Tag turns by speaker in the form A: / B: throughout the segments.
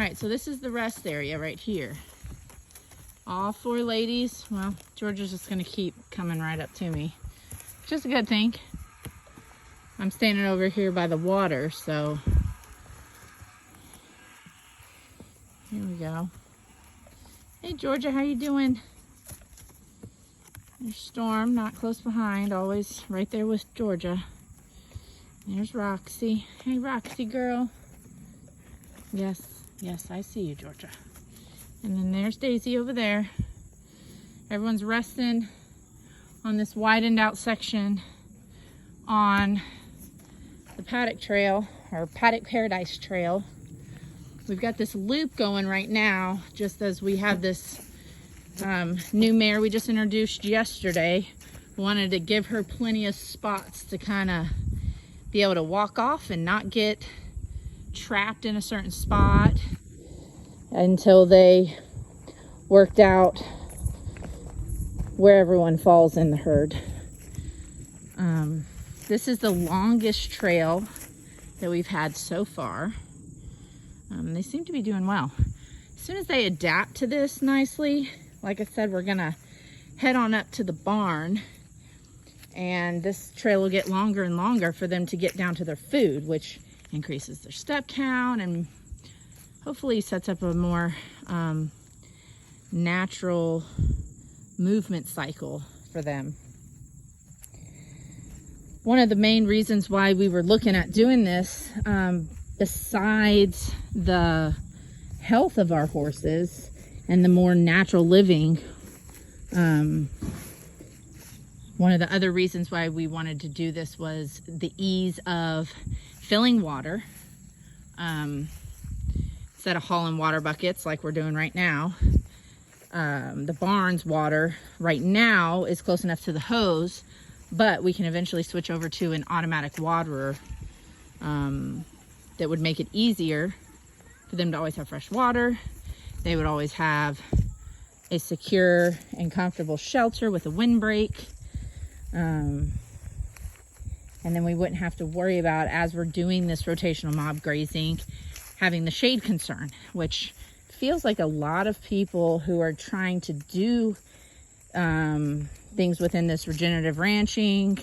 A: right, so this is the rest area right here. All 4 ladies. Well, Georgia's just gonna keep coming right up to me, which is a good thing. I'm standing over here by the water, so here we go. Hey Georgia, how you doing? There's Storm, not close behind, always right there with Georgia. There's Roxy. Hey Roxy girl. Yes, I see you, Georgia. And then there's Daisy over there. Everyone's resting on this widened out section on the paddock trail, or paddock paradise trail. We've got this loop going right now, just as we have this new mare we just introduced yesterday. Wanted to give her plenty of spots to kind of be able to walk off and not get trapped in a certain spot until they worked out where everyone falls in the herd. This is the longest trail that we've had so far. They seem to be doing well. As soon as they adapt to this nicely, like I said, we're gonna head on up to the barn, and this trail will get longer and longer for them to get down to their food, which increases their step count and hopefully sets up a more natural movement cycle for them. One of the main reasons why we were looking at doing this, besides the health of our horses and the more natural living, one of the other reasons why we wanted to do this was the ease of filling water. Instead of hauling water buckets like we're doing right now, the barn's water right now is close enough to the hose, but we can eventually switch over to an automatic waterer that would make it easier for them to always have fresh water. They would always have a secure and comfortable shelter with a windbreak. And then we wouldn't have to worry about, as we're doing this rotational mob grazing, having the shade concern, which feels like a lot of people who are trying to do things within this regenerative ranching,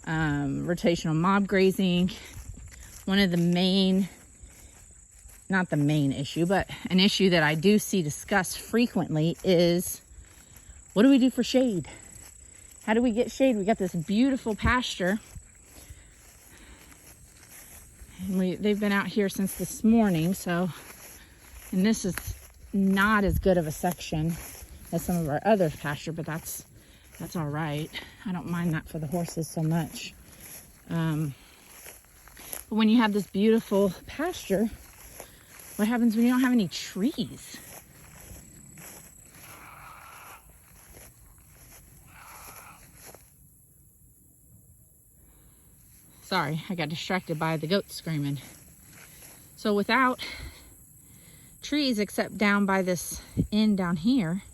A: rotational mob grazing. One of the main, not the main issue, but an issue that I do see discussed frequently is, what do we do for shade? How do we get shade? We got this beautiful pasture. And they've been out here since this morning, and this is not as good of a section as some of our other pasture, but that's all right. I don't mind that for the horses so much. But when you have this beautiful pasture, what happens when you don't have any trees? Sorry, I got distracted by the goats screaming. So without trees except down by this end down here,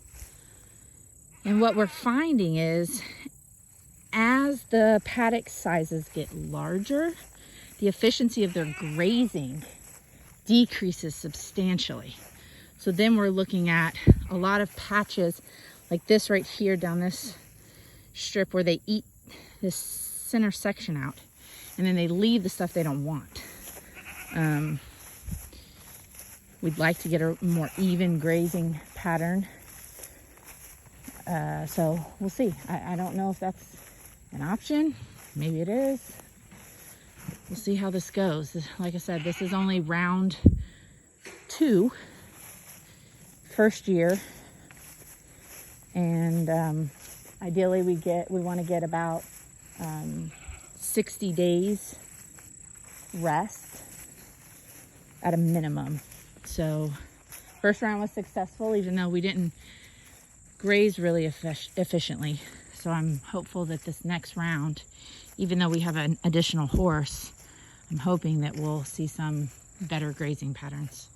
A: and what we're finding is, as the paddock sizes get larger, the efficiency of their grazing decreases substantially. So then we're looking at a lot of patches like this right here down this strip where they eat this center section out, and then they leave the stuff they don't want. We'd like to get a more even grazing pattern. So we'll see. I don't know if that's an option. Maybe it is. We'll see how this goes. Like I said, this is only round 2, first year. And ideally we want to get about 60 days rest at a minimum. So first round was successful, even though we didn't graze really efficiently. So I'm hopeful that this next round, even though we have an additional horse, I'm hoping that we'll see some better grazing patterns.